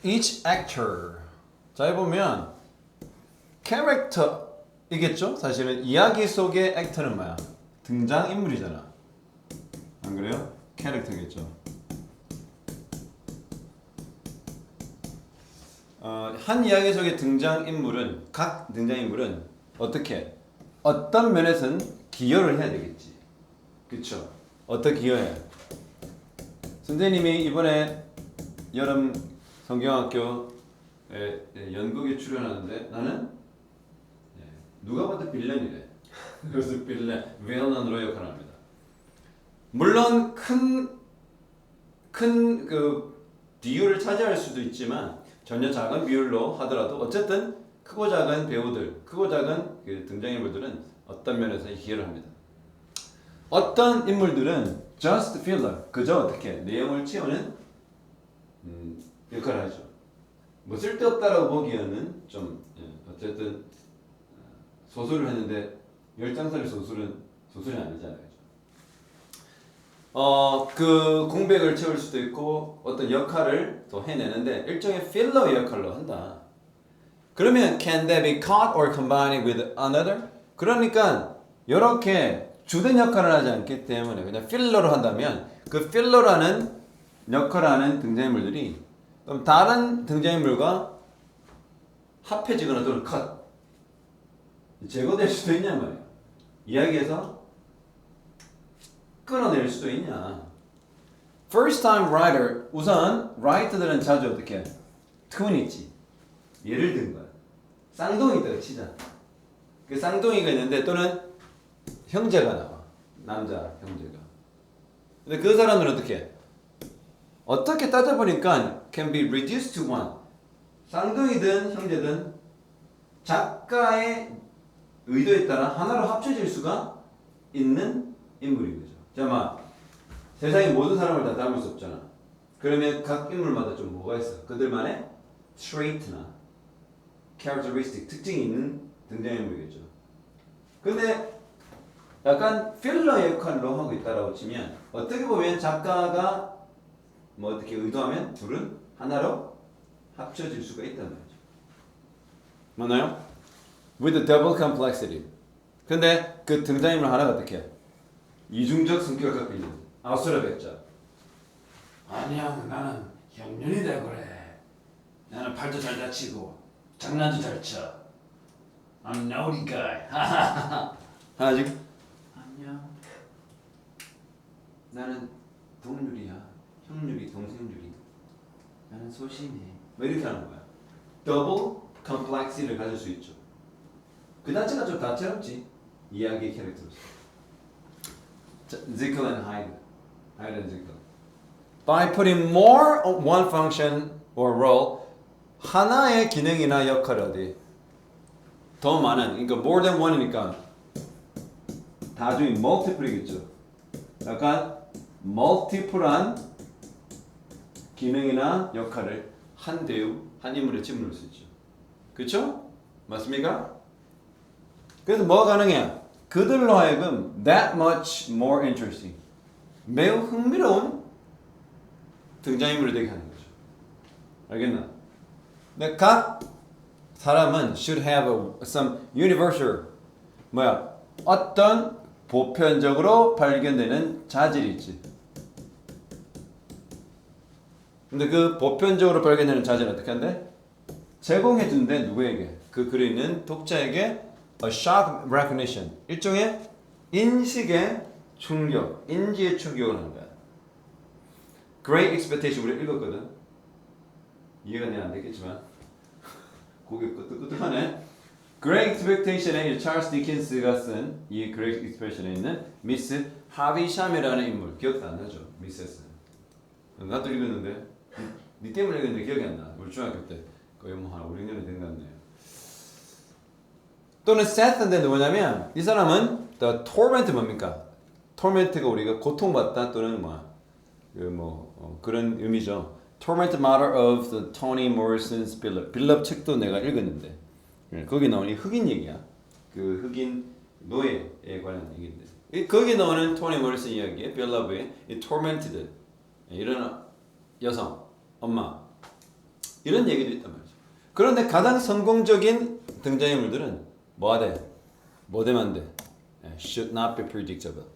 each actor. 자, 해보면 캐릭터이겠죠? 사실은 이야기 속의 액터는 뭐야? 등장인물이잖아. 안 그래요? 캐릭터겠죠. 한 이야기 속의 등장인물은 각 등장인물은 어떻게 어떤 면에서는 기여를 해야 되겠지. 그쵸? 어떻게 기여해? 선생님이 이번에 여름 성경학교에 연극에 출연하는데 나는 누가 봐도 빌런이래. 그래서 빌런으로 역할을 합니다. 물론 큰 그 비율을 차지할 수도 있지만 전혀 작은 비율로 하더라도 어쨌든 크고 작은 배우들, 크고 작은 그 등장인물들은 어떤 면에서 기여를 합니다. 어떤 인물들은 just filler, 그저 어떻게 내용을 채우는 역할을 하죠. 뭐 쓸데없다라고 보기에는 좀 어쨌든 소설을 했는데 10장짜리 소설은 아니잖아요. 그 공백을 채울 수도 있고 어떤 역할을 또 해내는데 일종의 필러 역할로 한다. 그러면 can they be caught or combined with another? 그러니까 이렇게 주된 역할을 하지 않기 때문에 그냥 필러로 한다면 그 필러라는 역할을 하는 등장인물들이 그럼 다른 등장인물과 합해지거나 또는 컷 제거될 수도 있냐 말이에요. 이야기에서 끊어낼 수도 있냐. First time writer 우선 라이터들은 자주 어떻게 톤이 있지. 예를 든 거야. 쌍둥이 있다고 치자. 그 쌍둥이가 있는데 또는 형제가 나와. 남자 형제가. 근데 그 사람은 어떻게 따져보니까 can be reduced to one. 쌍둥이든 형제든 작가의 의도에 따라 하나로 합쳐질 수가 있는 인물인 거죠. 자, 세상의 모든 사람을 다 닮을 수 없잖아. 그러면 각 인물마다 좀 뭐가 있어? 그들만의 trait나 characteristic, 특징이 있는 등장인물이겠죠. 근데 약간 필러 역할로 하고 있다라고 치면 어떻게 보면 작가가 뭐 어떻게 의도하면 둘은 하나로 합쳐질 수가 있단 말이죠. 맞나요? With a double complexity. 근데 그 등장인물 하나가 어떻게 해? 이중적 성격을 갖고 있는 아수라 백자. 아니야, 나는 형년이다 그래. 나는 팔도 잘 다치고 장난도 잘 쳐. I'm naughty guy. 하나 지금 아니야. 나는 동률이야. 형률이 동생률이. 나는 소심해. 왜 이렇게 하는 거야? 더블 컴플렉시티를 가질 수 있죠. 그 자체가 좀 다채롭지. 이야기 캐릭터로서. Jekyll and Hyde. Hyde and Jekyll. By putting more of one function or role, 하나의 기능이나 역할을 어디 더 많은, 그러니까 more than one이니까 다중이 multiple이겠죠. 약간 multiple한 기능이나 역할을 한 배우, 한 인물에 집어넣을 수 있죠. 그렇죠? 맞습니까? 그래서 뭐가 가능해? 그들로 하여금 that much more interesting, 매우 흥미로운 등장인물이 되게 하는 거죠. 알겠나? 근데 각 사람은 should have some universal 어떤 보편적으로 발견되는 자질이 있지. 근데 그 보편적으로 발견되는 자질은 어떻게 한대? 제공해 준대. 누구에게? 그 글에 있는 독자에게 a shock recognition, 일종의 인식의 충격, 인지의 충격을 하는 거야. Great Expectation 우리 읽었거든. 이해가 안 되겠지만 고개 끄덕끄덕하네. Great Expectation의 찰스 디킨스가 쓴 이 Great Expectation에 있는 미스 하비샴이라는 인물 기억도 안 나죠? 미세스는. 나도 읽었는데 니 때문에 읽었는데 기억이 안 나. 우리 중학교 때 거의 뭐 한 5, 6년이 된 것 같네요. 또는 Seth인데 누구냐면 이 사람은 the torment 뭡니까? torment가 우리가 고통받다 또는 그런 의미죠. Torment Matter of the Toni Morrison's Billop. 빌럽 책도 내가 읽었는데 거기 나오는 이 흑인 얘기야. 그 흑인 노예에 관한 얘기인데 거기 나오는 토니 모리슨 이야기에 빌럽의 이 tormented 이런 여성, 엄마 이런 얘기도 있단 말이죠. 그런데 가장 성공적인 등장인물들은 뭐가 돼? 뭐 되면 안 돼? Should not be predictable.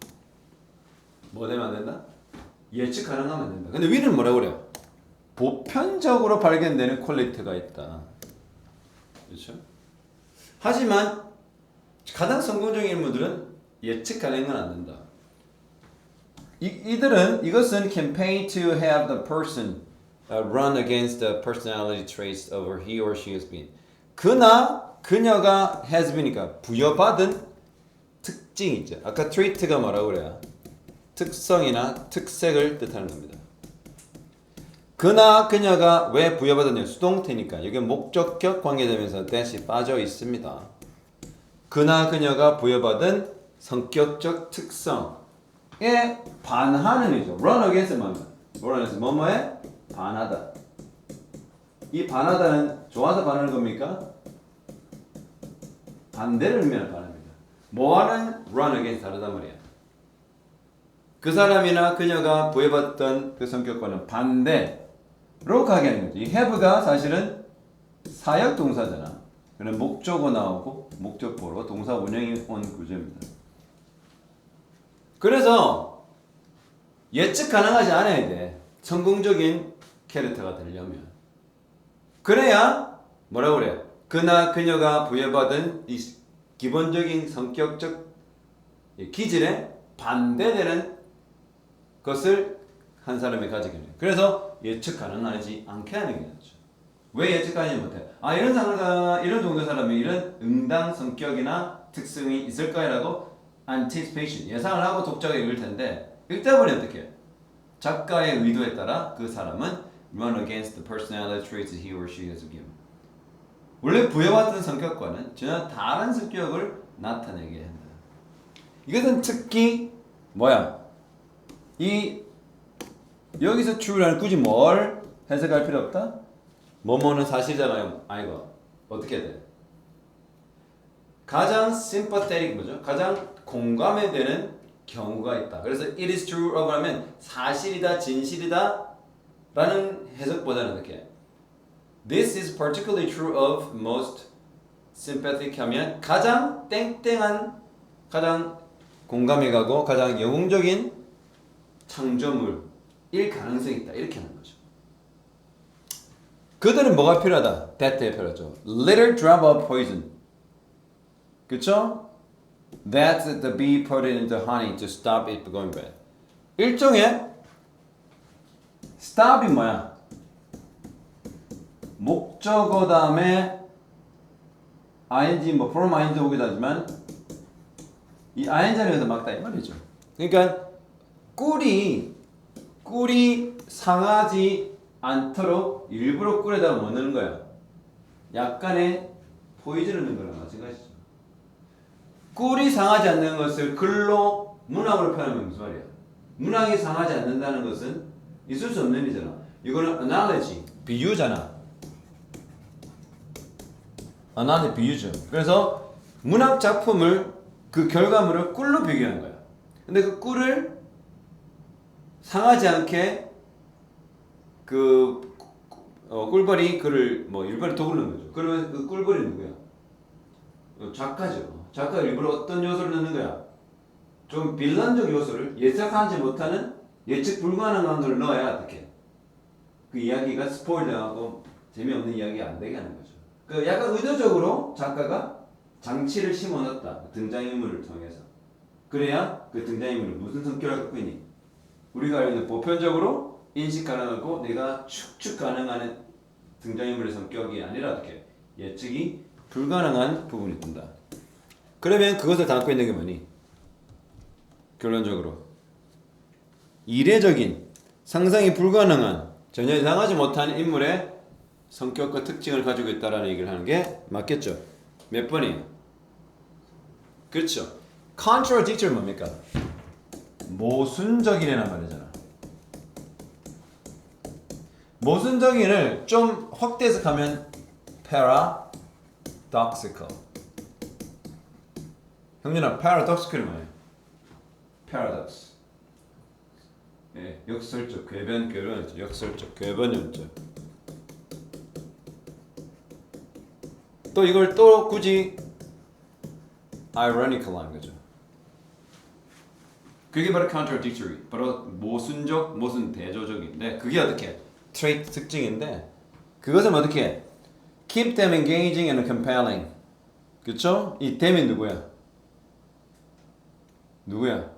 뭐 되면 안 된다? 예측 가능하면 안 된다. 근데 위는 뭐라고 그래요? 보편적으로 발견되는 퀄리티가 있다. 그렇죠? 하지만 가장 성공적인 인물들은 예측 가능은 안 된다. 이것은 campaign to have the person run against the personality traits of he or she has been. 그나 그녀가 has been이니까 부여받은 특징이 있죠. 아까 trait가 뭐라고 그래요? 특성이나 특색을 뜻하는 겁니다. 그나 그녀가 왜 부여받았냐? 수동태니까 여기 목적격 관계되면서 that이 빠져 있습니다. 그나 그녀가 부여받은 성격적 특성에 반하는 이죠. run against 뭐뭐에 반하다. 이 반하다는 좋아서 반하는 겁니까? 반대를 의미하는 반합니다. 뭐와는 run against 다르단 말이야. 그 사람이나 그녀가 부여받던 그 성격과는 반대로 가게 하는 거지. 이 have가 사실은 사역 동사잖아. 그는 목적어 나오고 목적보로 동사 원형이 온 구조입니다. 그래서 예측 가능하지 않아야 돼. 성공적인 캐릭터가 되려면. 그래야 뭐라고 그래? 그나 그녀가 부여받은 이 기본적인 성격적 기질에 반대되는 것을 한 사람이 가지게 돼요. 그래서 예측 가능하지 않게 하는 게 낫죠. 왜 예측 가능하지 못해? 이런 정도 사람이 이런 응당 성격이나 특성이 있을까라고 anticipation 예상을 하고 독자가 읽을 텐데 읽다 보니 어떻게 해요? 작가의 의도에 따라 그 사람은 run against the personality traits he or she has given. 원래 부여받은 성격과는 전혀 다른 성격을 나타내게 한다. 이것은 특히 여기서 true라는 굳이 뭘 해석할 필요 없다? 뭐뭐는 사실이잖아요. 아이고 어떻게 돼? 가장 sympathetic 뭐죠? 가장 공감이 되는 경우가 있다. 그래서 it is true of 하면 사실이다, 진실이다 라는 해석보다는 어떻게? This is particularly true of most sympathetic 하면 가장 땡땡한, 가장 공감이 가고 가장 영웅적인 창조물일 가능성이 있다. 이렇게 하는 거죠. 그들은 뭐가 필요하다? that에 필요하죠. Little drop of poison. 그쵸? That's the bee put it into honey to stop it going bad. 일종의 stop이 뭐야? 목적어 다음에 ing from ing 오기도 하지만 이 ing를 여기서 막다 이 말이죠. 그러니까 꿀이 상하지 않도록 일부러 꿀에다가 뭐 넣는 거야? 약간의 포이즌을 넣는 거랑 마찬가지죠. 꿀이 상하지 않는 것을 글로 문학으로 표현하면 무슨 말이야? 문학이 상하지 않는다는 것은 있을 수 없는 일이잖아. 이거는 analogy, 비유잖아. analogy, 비유죠. 그래서 문학 작품을 그 결과물을 꿀로 비교한 거야. 근데 그 꿀을 상하지 않게 꿀벌이 그를 일벌이 독을 넣는 거죠. 그러면 그 꿀벌이 누구야? 작가죠. 작가가 일부러 어떤 요소를 넣는 거야? 좀 빌런적 요소를 예측하지 못하는 예측 불가능한 걸 넣어야 어떻게? 그 이야기가 스포일러하고 재미없는 이야기가 안 되게 하는 거죠. 그 약간 의도적으로 작가가 장치를 심어놨다. 등장인물을 통해서. 그래야 그 등장인물은 무슨 성격을 갖고 있니? 우리가 알고 있는 보편적으로 인식 가능하고 내가 추측 가능한 등장인물의 성격이 아니라 어떻게? 예측이 불가능한 부분이 든다. 그러면 그것을 담고 있는 게 뭐니? 결론적으로 이례적인 상상이 불가능한 전혀 예상하지 못한 인물의 성격과 특징을 가지고 있다라는 얘기를 하는 게 맞겠죠? 몇 번이에요? 그렇죠. contradictory 뭡니까? 모순적이라는 말이잖아. 모순적인을 좀 확대 해석하면 paradoxical. 형준아, paradoxical이 뭐예요? paradox. 예, 역설적, 궤변, 역설적, 궤변, 연적. 또 이걸 또 굳이 ironical 하는 거죠. 그게 바로 contradictory, 바로 모순적, 모순 대조적인데 그게 어떻게 trait 특징인데 그것은 어떻게 keep them engaging and compelling. 그쵸? 이 them이 누구야? 누구야?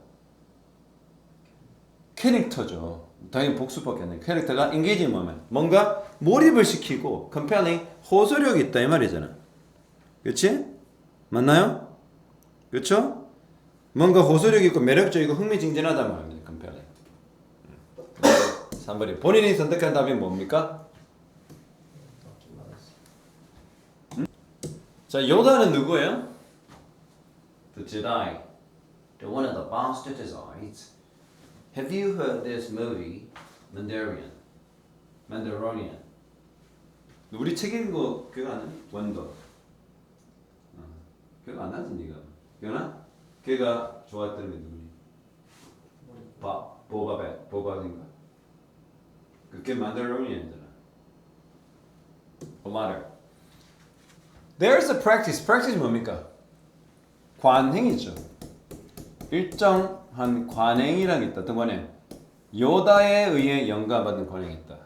캐릭터죠. 당연히 복수밖에 안 돼. 캐릭터가 engaging moment. 뭔가 몰입을 시키고 compelling, 호소력이 있다 이 말이잖아. 그치? 맞나요? 그쵸? 뭔가 호소력이 있고 매력적이고 흥미진진하단 말입니다. compelling. 3번이 본인이 선택한 답이 뭡니까? 자, 요다는 누구예요? The Jedi. The one of the bastards. Have you heard this movie, Mandalorian? 우리 책 읽은 거 기억 안 나? 원더. 기억 안 나지 니가? 기억나? 걔가 좋아했던 게 누구니? 보바인가? 그게 Mandalorian이잖아. Matter. There's a practice. Practice 뭡니까? 관행이죠. 일정한 관행이란 게 있다. 어떤 관행? 요다에 의해 영감받은 관행이 있다.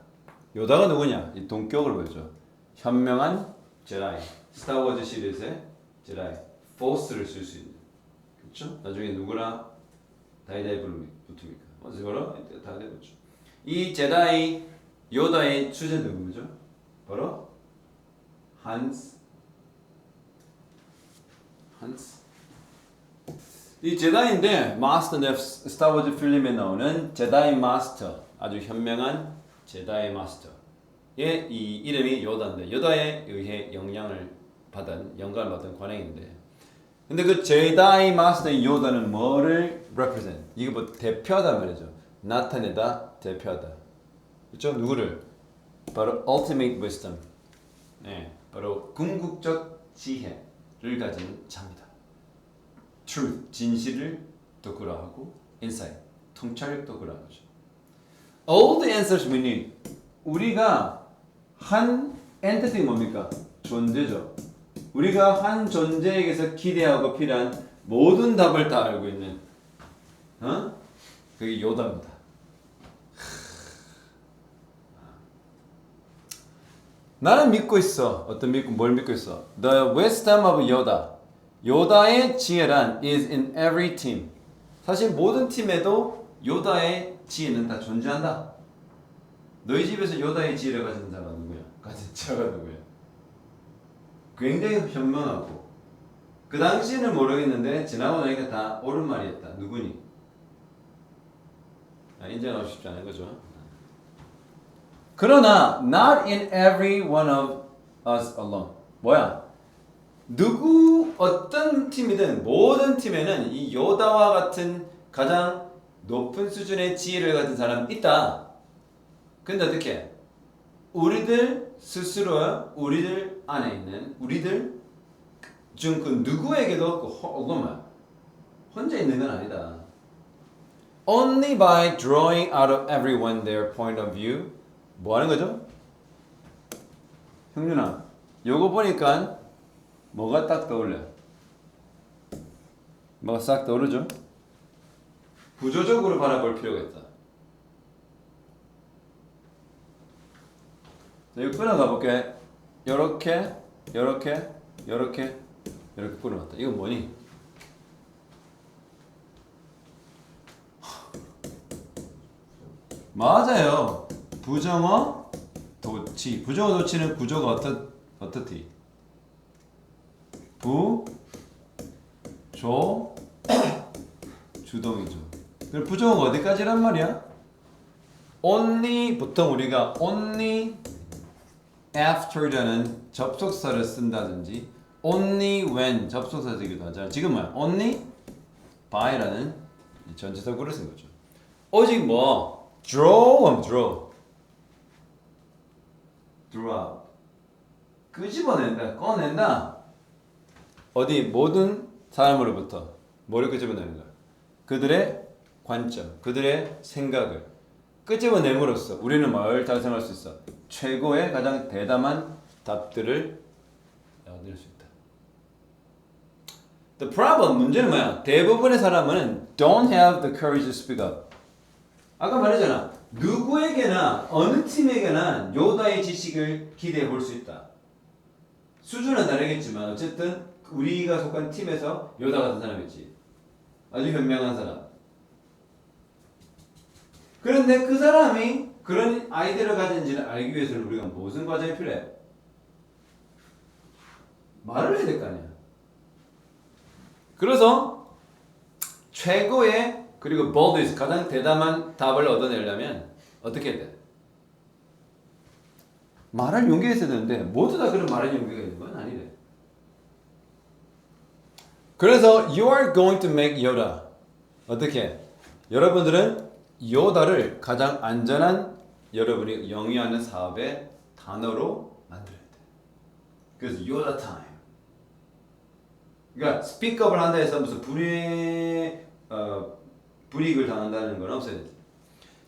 요다가 누구냐? 이 동격을 보여줘. 현명한 제다이. 스타워즈 시리즈의 제다이. 포스를 쓸 수 있는. 그렇죠? 나중에 누구랑 다이다이 붙습니까? 어디서 걸어? 다이다이 붙죠. 이 제다이 요다의 주제는 누구죠? 바로 한스. 이 제다이인데 마스터 스타워즈 필름에 나오는 제다이 마스터 아주 현명한 제다이 마스터의 이 이름이 요다인데 요다에 의해 영감을 받은 관행인데 근데 그 제다이 마스터의 요다는 뭐를 represent? 이거 뭐 대표하다 말이죠. 나타내다 대표하다. 그렇죠? 누구를? 바로 ultimate wisdom. 네, 바로 궁극적 지혜를 가진 자입니다. truth, 진실을 덕후라하고 insight, 통찰력도 그러하죠. All the answers we need. 우리가 한 entity 뭡니까? 존재죠. 우리가 한 존재에게서 기대하고 필요한 모든 답을 다 알고 있는 그게 요다입니다. 나는 믿고 있어. 뭘 믿고 있어? The wisdom of Yoda. 요다의 지혜란 is in every team. 사실 모든 팀에도 요다의 지혜는 다 존재한다. 너희 집에서 요다의 지혜를 가진 자가 누구야? 가진 자가 누구야? 굉장히 현명하고 그 당시에는 모르겠는데 지나고 나니까 다 옳은 말이었다. 누구니? 인정하고 싶지 않은 거죠. 그러나 not in every one of us alone. 뭐야? 어떤 팀이든 모든 팀에는 이 요다와 같은 가장 높은 수준의 지혜를 가진 사람이 있다. 근데 어떻게? 우리들 스스로 우리들 안에 있는 우리들 중 그 누구에게도 혼자 있는 건 아니다. Only by drawing out of everyone their point of view. 뭐 하는 거죠? 형준아, 요거 보니까 뭐가 딱 떠올려? 뭐가 싹 떠오르죠? 구조적으로 바라볼 필요가 있다. 자, 이거 끊어가 볼게. 요렇게 끊어갔다. 이건 뭐니? 맞아요. 부정어 도치. 부정어 도치는 구조가 어떻디? 주동이죠. 그럼 부정어가 어디까지란 말이야? only 보통 우리가 only after라는 접속사를 쓴다든지 only when 접속사이기도 하잖아. 지금 뭐야? only by라는 전치사구를 쓴 거죠. 오직 뭐 draw out 끄집어낸다, 꺼낸다. 어디 모든 사람으로부터 뭐를 끄집어내는 거야? 그들의 관점, 그들의 생각을 끄집어냄으로써 우리는 뭘 달성할 수 있어? 최고의 가장 대담한 답들을 얻을 수 있다. The problem, 문제는 뭐야? 대부분의 사람은 don't have the courage to speak up. 아까 말했잖아. 누구에게나 어느 팀에게나 요다의 지식을 기대해 볼 수 있다. 수준은 다르겠지만 어쨌든 우리가 속한 팀에서 요다 같은 사람이지. 아주 현명한 사람. 그런데 그 사람이 그런 아이디어를 가진지를 알기 위해서는 우리가 무슨 과정이 필요해? 말을 해야 될 거 아니야. 그래서 최고의 그리고 boldest 가장 대담한 답을 얻어내려면 어떻게 해야 돼? 말할 용기가 있어야 되는데 모두 다 그런 말할 용기가 있는 건 아니래. 그래서 you are going to make Yoda. 어떻게? 여러분들은 요다를 가장 안전한 여러분이 영위하는 사업의 단어로 만들어야 돼. 그래서 요다 타임. 그러니까 스피크업을 한다 해서 무슨 불이익을 당한다는 건 없어야 돼.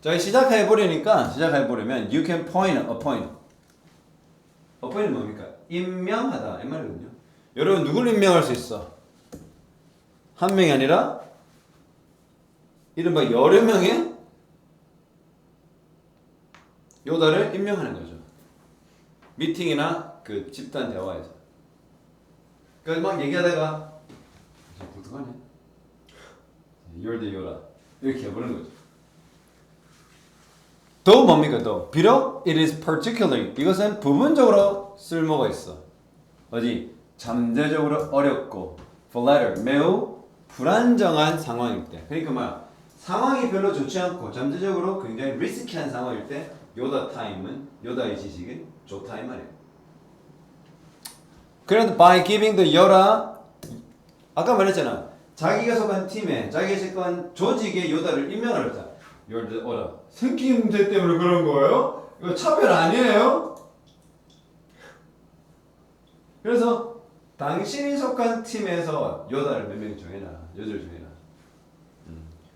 자, 시작해 보려면 you can point a point. appoint은 뭡니까? 임명하다 이 말이거든요. 여러분 누구를 임명할 수 있어? 한 명이 아니라 이른바 여러 명의 요다를 임명하는 거죠. 미팅이나 그 집단 대화에서. 그래서 막 얘기하다가 어떡하냐? You're the Yoda. 이렇게 해보는 거죠. 또 뭡니까 또? 비록 it is particularly 이것은 부분적으로 쓸모가 있어. 어디? 잠재적으로 어렵고 flatter 매우 불안정한 상황일 때. 그러니까 뭐야? 상황이 별로 좋지 않고 잠재적으로 굉장히 리스키한 상황일 때 요다 타임은 요다의 지식은 좋다 이 말이에요. 그래서 by giving the Yoda 아까 말했잖아. 자기가 속한 팀에 자기가 속한 조직의 요다를 임명을 했다. You're the Yoda. 생긴 문제 때문에 그런 거예요? 이거 차별 아니에요? 그래서 당신이 속한 팀에서 요다를 몇 명 정해라. 요다를 정해라.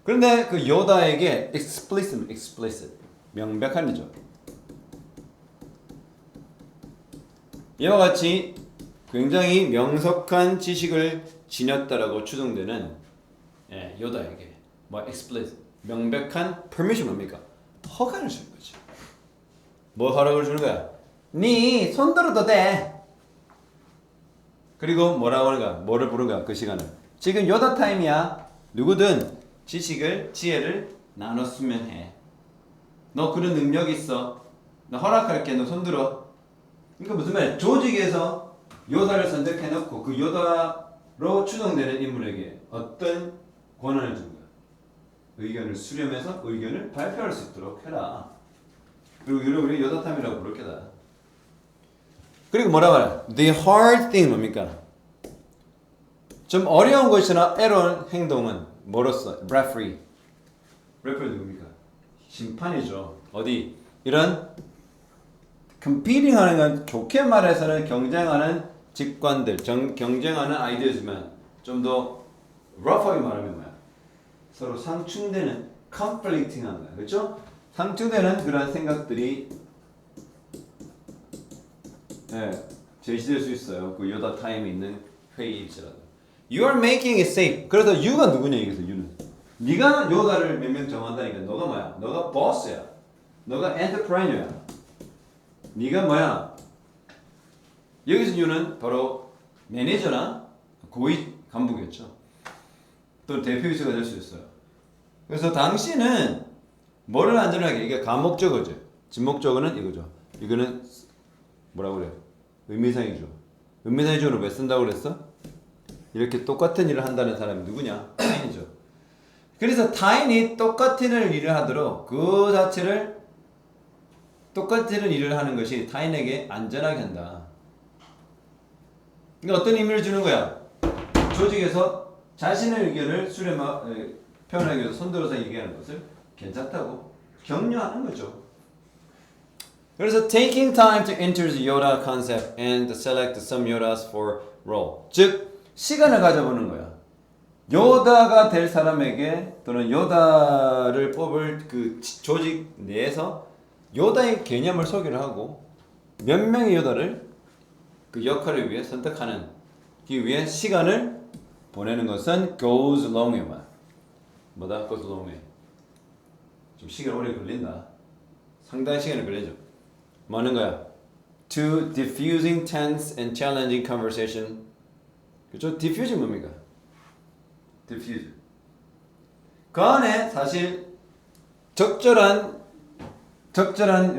그런데 그 요다에게 explicit 명백한 거죠. 이와 같이 굉장히 명석한 지식을 지녔다라고 추정되는 요다에게 뭐 explicit 명백한 permission 뭡니까? 허가를 주는 거지. 뭐 허락을 주는 거야? 네 손들어도 돼. 그리고 뭐라고 하는 거야? 뭐를 부른 거야? 그 시간은 지금 요다 타임이야. 누구든 지식을 지혜를 나눴으면 해. 너 그런 능력 있어. 나 허락할게. 너 손들어. 그러니까 무슨 말이야? 조직에서 요다를 선택해놓고 그 요다로 추정되는 인물에게 어떤 권한을 준 거야? 의견을 수렴해서 의견을 발표할 수 있도록 해라. 그리고 여러분이 요다탐이라고 부를 게다. 그리고 뭐라고 말해? The hard thing 뭡니까? 좀 어려운 것이나 애로운 행동은 뭐로써? referee. referee 누굽니까? 심판이죠. 어디? 이런 competing 하는 건 좋게 말해서는 경쟁하는 직관들, 경쟁하는 아이디어지만 좀 더 rough하게 말하면 뭐야? 서로 상충되는 conflicting 하는 거야. 그렇죠? 상충되는 그런 생각들이 제시될 수 있어요. 그 요다 타임에 있는 회의일지라도. You are making it safe. 그래서 you가 누구냐 여기서 you는. 네가 요다를 몇 명 정한다니까 너가 뭐야? 너가 boss야. 너가 entrepreneur야. 네가 뭐야? 여기서 you는 바로 매니저나 고위 간부겠죠. 또 대표이사가 될 수 있어요. 그래서 당신은 뭐를 안전하게 이게 가목적어죠. 진목적어는 이거죠. 이거는 뭐라고 그래? 의미상이죠. 의미상이죠는 왜 쓴다고 그랬어? 이렇게 똑같은 일을 한다는 사람이 누구냐? 타인이죠. 그래서 타인이 똑같은 일을 하도록 그 자체를 똑같은 일을 하는 것이 타인에게 안전하게 한다. 그러니까 어떤 의미를 주는 거야? 조직에서 자신의 의견을 표현하기 위해서 손들어서 얘기하는 것을 괜찮다고 격려하는 거죠. 그래서 taking time to enter the Yoda concept and to select some Yodas for role. 즉 시간을 가져보는 거야. 요다가 될 사람에게 또는 요다를 뽑을 그 조직 내에서 요다의 개념을 소개를 하고 몇 명의 요다를 그 역할을 위해 선택하는 기 위해 시간을 보내는 것은 goes along에만. 뭐다? goes along에. 좀 시간 오래 걸린다. 상당히 시간이 걸리죠. 뭐 하는 거야? To diffusing tense and challenging conversation. 그렇죠? diffuse 뭡니까? diffuse. 그 안에 사실 적절한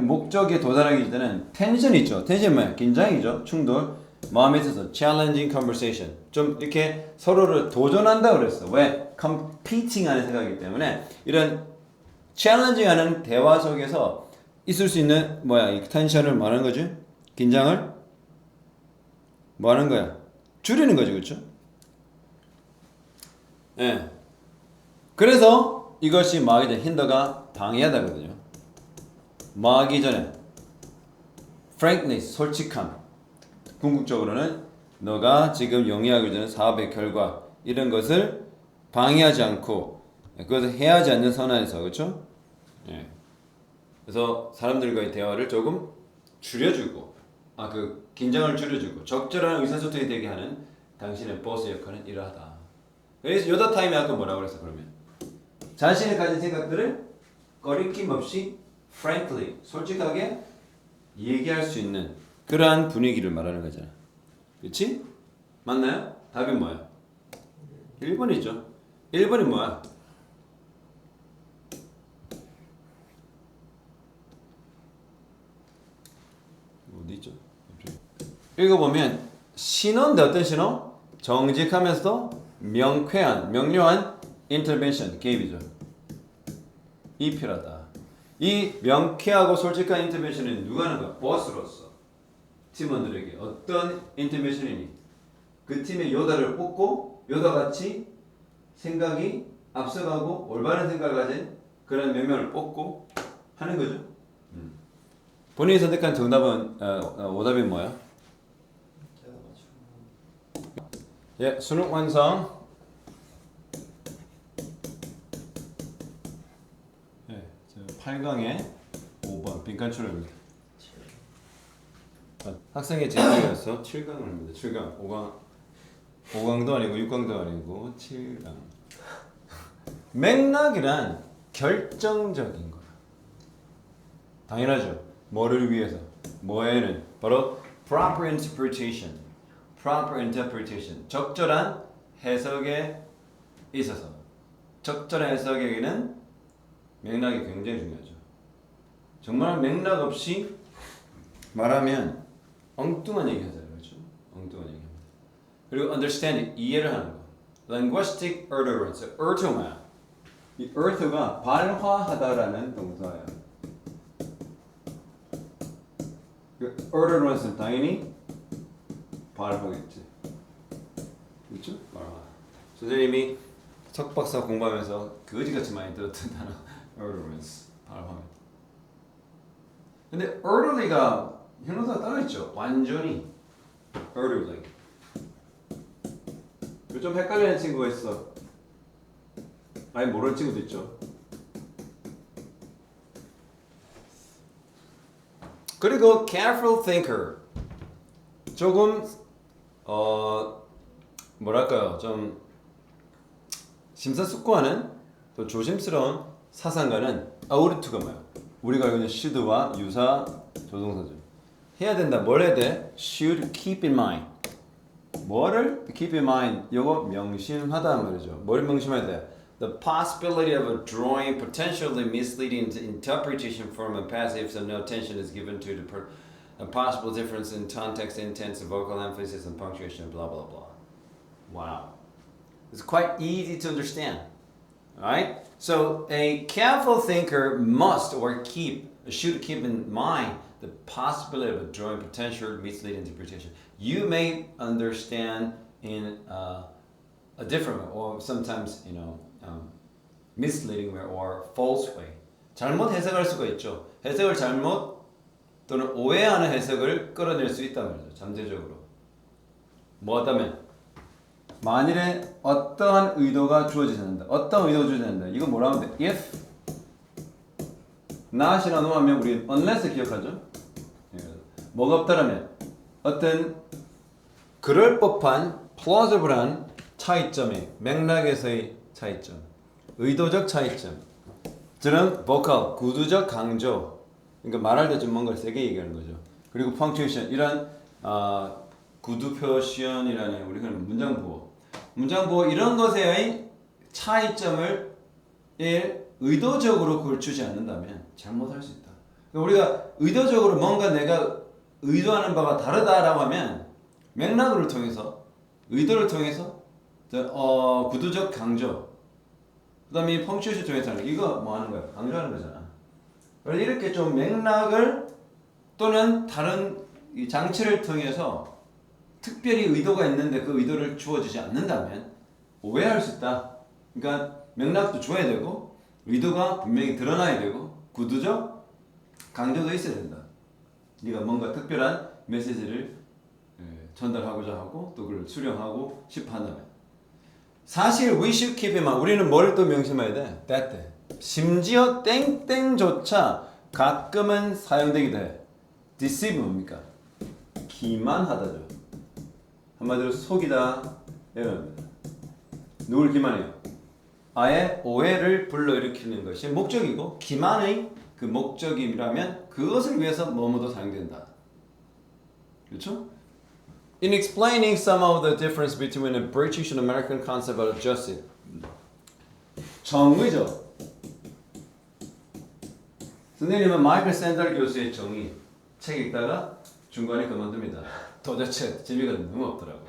목적에 도달하기 전에는 텐션이 있죠. 텐션 뭐야? 긴장이죠. 충돌. 마음에 있어서 challenging conversation. 좀 이렇게 서로를 도전한다 그랬어. 왜? competing 하는 생각이기 때문에 이런 challenging 하는 대화 속에서 있을 수 있는 뭐야? 이 텐션을 뭐 하는 거지? 긴장을 뭐 하는 거야? 줄이는 거지. 그렇죠? 예. 네. 그래서 이것이 마하기 전에 힌더가 방해하다거든요. 마하기 전에 frankness, 솔직함. 궁극적으로는 너가 지금 영위하기 전에 사업의 결과 이런 것을 방해하지 않고 그것을 해하지 않는 선언에서 그렇죠? 예. 그래서 사람들과의 대화를 조금 줄여주고 그 긴장을 줄여주고 적절한 의사소통이 되게 하는 당신의 보스 역할은 이러하다. 그래서 요다 타임이 아까 뭐라고 그랬어 그러면? 자신이 가진 생각들을 꺼리낌 없이 frankly, 솔직하게 얘기할 수 있는 그러한 분위기를 말하는 거잖아. 그렇지? 맞나요? 답이 뭐야? 1번이죠. 1번이 뭐야? 어디 있죠? 읽어보면 신호인데 어떤 신호? 정직하면서도 명쾌한, 명료한 intervention, 개입이죠. 이 필요하다. 이 명쾌하고 솔직한 인터벤션은 누가 하는 거야? 보스로서 팀원들에게 어떤 인터벤션이니 그 팀의 요다를 뽑고 요다같이 생각이 앞서가고 올바른 생각을 가진 그런 몇 명을 뽑고 하는 거죠. 본인이 선택한 정답은 오답이 뭐야? 예, 수능 완성. 예, 8강의 5번 빈칸 출입니다. 학생의 제목이어서 7강을 합니다. 7강, 5강도 아니고 6강도 아니고 7강. 맥락이란 결정적인 거야. 당연하죠. 뭐를 위해서? 뭐에는 바로 proper interpretation. proper interpretation. 적절한 해석에 있어서 적절한 해석에게는 맥락이 굉장히 중요하죠. 정말 맥락 없이 말하면 엉뚱한 얘기 하잖아요. 그렇죠? 엉뚱한 얘기. 그리고 understanding, 이해를 하는 거. linguistic utterance. utter가 뭐야? 이 utter가 발화하다라는 동사예요. utterance는 당연히 발화겠지. 그렇죠? 발화. 선생님이 석박사 공부하면서 거지같이 많이 들었던 단어 utterance, 발화. 근데 orderly가 형용사가 따로 있죠. 완전히 orderly. 좀 헷갈리는 친구가 있어. 아니 모르는 친구도 있죠. 그리고 careful thinker. 조금 뭐랄까요? 좀 심사숙고하는 또 조심스러운 사상가는 아우르투가 뭐야? 우리가 알고 있는 should와 유사 조동사죠. 해야 된다. 뭘 해야 돼? should keep in mind. 뭐를 keep in mind? 이거 명심하다 말이죠. 뭘 명심해야 돼? The possibility of a drawing potentially misleading interpretation from a passive, so no attention is given to a possible difference in context, intent, vocal emphasis, and punctuation, blah blah blah. Wow, it's quite easy to understand. All right. So a careful thinker must or should keep in mind the possibility of a drawing potential misleading interpretation. You may understand in a different way, or sometimes misleading way or false way. 잘못 해석할 수가 있죠. 해석을 잘못 또는 오해하는 해석을 끌어낼 수 있단 말이죠. 잠재적으로. 뭐 하다면 만일에 어떠한 의도가 주어지지 않는다. 어떤 의도가 주어지지 않는다. 이거 뭐라 하면 돼? If not이라고 하면 우리 unless 기억하죠? 뭐가 없다라면 어떤 그럴 법한 plausible한 차이점이 맥락에서의 차이점, 의도적 차이점, 저는 vocal 구두적 강조, 그러니까 말할 때 좀 뭔가 세게 얘기하는 거죠. 그리고 punctuation 이런 구두 표시언이라는 우리가 문장 보호 이런 것의 차이점을 의도적으로 그걸 주지 않는다면 잘못할 수 있다. 그러니까 우리가 의도적으로 뭔가 내가 의도하는 바가 다르다라고 하면 맥락을 통해서 의도를 통해서 구두적 강조 그다음에 이 펑츄에이션 통해서는 이거 뭐 하는 거야? 강조하는 거잖아. 그래서 이렇게 좀 맥락을 또는 다른 이 장치를 통해서 특별히 의도가 있는데 그 의도를 주어주지 않는다면 오해할 수 있다. 그러니까 맥락도 줘야 되고 의도가 분명히 드러나야 되고 구두적 강조도 있어야 된다. 네가 뭔가 특별한 메시지를 전달하고자 하고 또 그걸 수령하고 싶어 한다면 사실 we should keep in mind 우리는 뭘 또 명심해야 돼? that 심지어 땡땡조차 가끔은 사용되기도 해. deceive 뭡니까? 기만하다죠. 한마디로 속이다 이런 겁니다. 누굴 기만해요? 아예 오해를 불러일으키는 것이 목적이고 기만의 그 목적이라면 그것을 위해서 뭐뭐도 사용된다. 그렇죠? In explaining some of the difference between a British and American concept of justice 정의죠. 선생님은 마이클 샌델 교수의 정의 책 읽다가 중간에 그만둡니다. 도대체 재미가 너무 없더라고.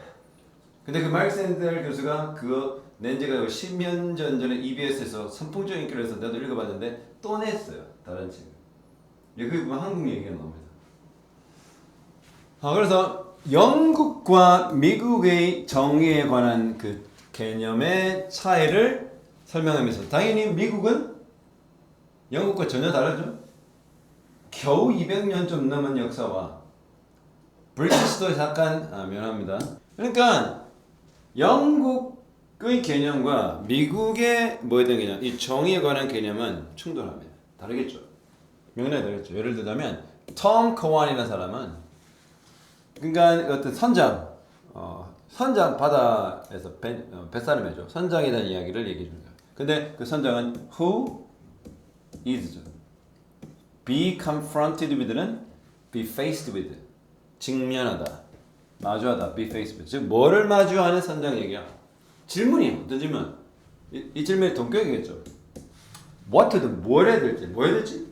근데 그 마이클 샌델 교수가 그거 낸 지가 10년 전에 EBS에서 선풍적 인기를 해서 나도 읽어봤는데 또 냈어요. 다른 책. 그게 보면 한국 얘기가 나옵니다. 그래서 영국과 미국의 정의에 관한 그 개념의 차이를 설명하면서 당연히 미국은 영국과 전혀 다르죠. 겨우 200년 좀 넘은 역사와 브리티시도 약간 면합니다. 그러니까 영국의 개념과 미국의 뭐에 대한 개념, 이 정의에 관한 개념은 충돌합니다. 다르겠죠. 명확히 다르겠죠. 예를 들자면 톰 코완이라는 사람은 그러니까 어떤 선장 바다에서 뱃사람이죠. 선장에 대한 이야기를 얘기해 줍니다. 근데 그 선장은 who is죠. be confronted with는 be faced with 직면하다, 마주하다, be faced with 즉 뭐를 마주하는 선장 얘기야. 질문이에요. 어떤 질문? 이 질문의 동격이겠죠. what 뭘 해야 될지 뭐 해야 될지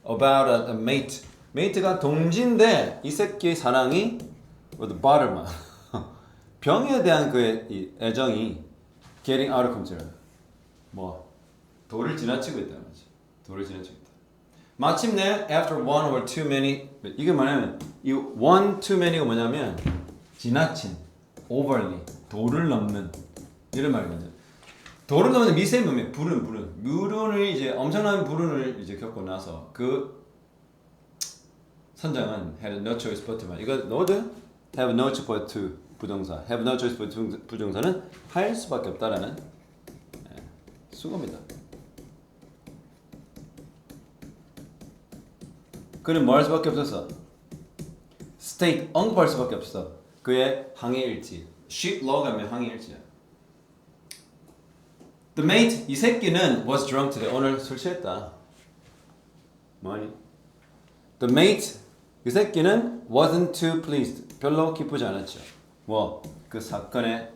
about a mate mate가 동지인데 이 새끼의 사랑이 the bottom 병에 대한 그의 이 애정이 getting out of control 뭐 도를 지나치고 있다는 거지. 도를 지나치고 있다. 마침내 after one or too many 이게 뭐냐면 이 one too many가 뭐냐면 지나친 overly 도를 넘는 이런 말이거든요. 도를 넘는 미세먼지 불운을 이제 엄청난 불운을 이제 겪고 나서 그 선장은 had no choice but to 이거 너도 have no choice but to 부정사 have no choice but to 부정사는 할 수밖에 없다라는 수고입니다. 그는 뭐 할 수밖에 없었어? state 언급할 수밖에 없어. 그의 항해일지 ship log 하면 항해일지야. The mate 이 새끼는 was drunk today 오늘 술 취했다. 뭐니? The mate 그 새끼는 wasn't too pleased 별로 기쁘지 않았죠. 뭐 그 사건의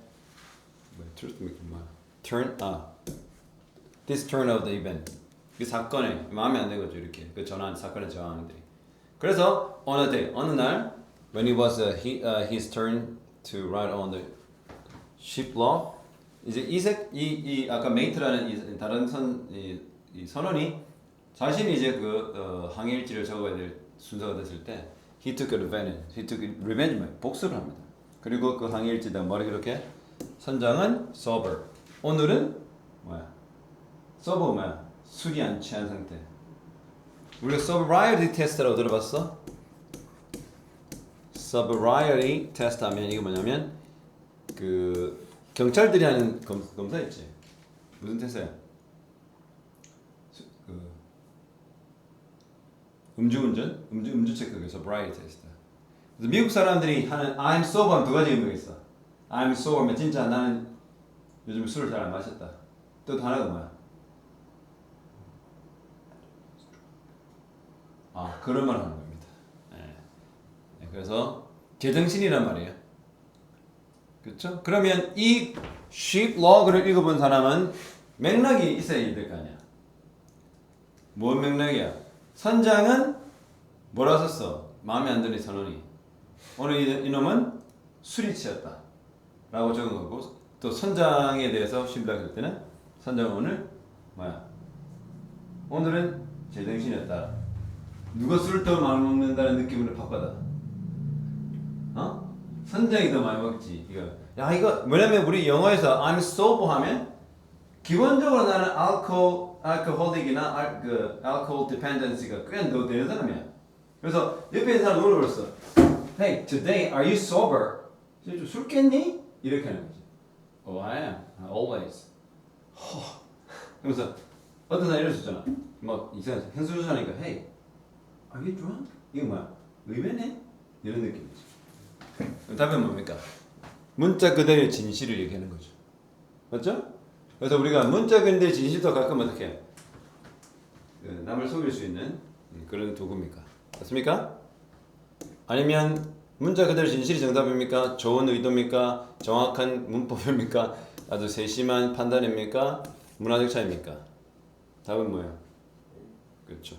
this turn of the event 그 사건에 마음에 안 든 거죠. 이렇게 그 전환 사건에 저항들이. 그래서 어느 날 when it was his turn to ride on the ship log 이제 이 아까 mate라는 이 다른 이 선원이 자신이 이제 그 항해일지를 적어야 될 순서가 됐을 때 he took revenge 복수를 합니다. 그리고 그 항해일지다 뭐라 그렇게 선장은 sober 오늘은 뭐야 sober 뭐야 술이 안 취한 상태. 우리가 sobriety 테스트라고 들어봤어? sobriety 테스트 하면 이게 뭐냐면 그 경찰들이 하는 검사 있지. 무슨 테스트야? 음주 체크, sobriety 테스트. 그래서 미국 사람들이 하는 I'm sober는 두 가지 의미가 있어. I'm sober면 진짜 나는 요즘 술을 잘 안 마셨다. 또 하나가 뭐야? 아, 그런 말 하는 겁니다. 네, 그래서 제정신이란 말이에요. 그렇죠? 그러면 이 sheep log를 읽어본 사람은 맥락이 있어야 될 거 아니야. 뭔 맥락이야? 선장은 뭐라 썼어? 마음에 안 드는 선원이. 오늘 이놈은 술이 취했다 라고 적은 거고, 또 선장에 대해서 신뢰할 때는 선장은 오늘 뭐야? 오늘은 제정신이었다. 누가 술을 더 많이 먹는다는 느낌으로 바꿔다. 어? 선장이 더 많이 먹지. 이거. 야, 이거 뭐냐면 우리 영어에서 I'm sober 하면 기본적으로 나는 alcoholic이나 alcohol dependency가 꽤 더 되는 사람이야. 그래서 옆에 있는 사람 물어봤어. Hey, today are you sober? 술 깼니? 이렇게 하는 거지. Oh, I am. Always. 그러면서 어떤 사람이 이랬었잖아. 막 이상한 현수주사니까 Hey, are you drunk? 이거 뭐야? 의외네? 이런 느낌이지. 답은 뭡니까? 문자 그대로의 진실을 얘기하는 거죠. 맞죠? 그래서 우리가 문자 그대로의 진실도 가끔 어떻게 해? 남을 속일 수 있는 그런 도구입니까? 맞습니까? 아니면 문자 그대로 진실이 정답입니까? 좋은 의도입니까? 정확한 문법입니까? 아주 세심한 판단입니까? 문화적 차이입니까? 답은 뭐예요? 그렇죠.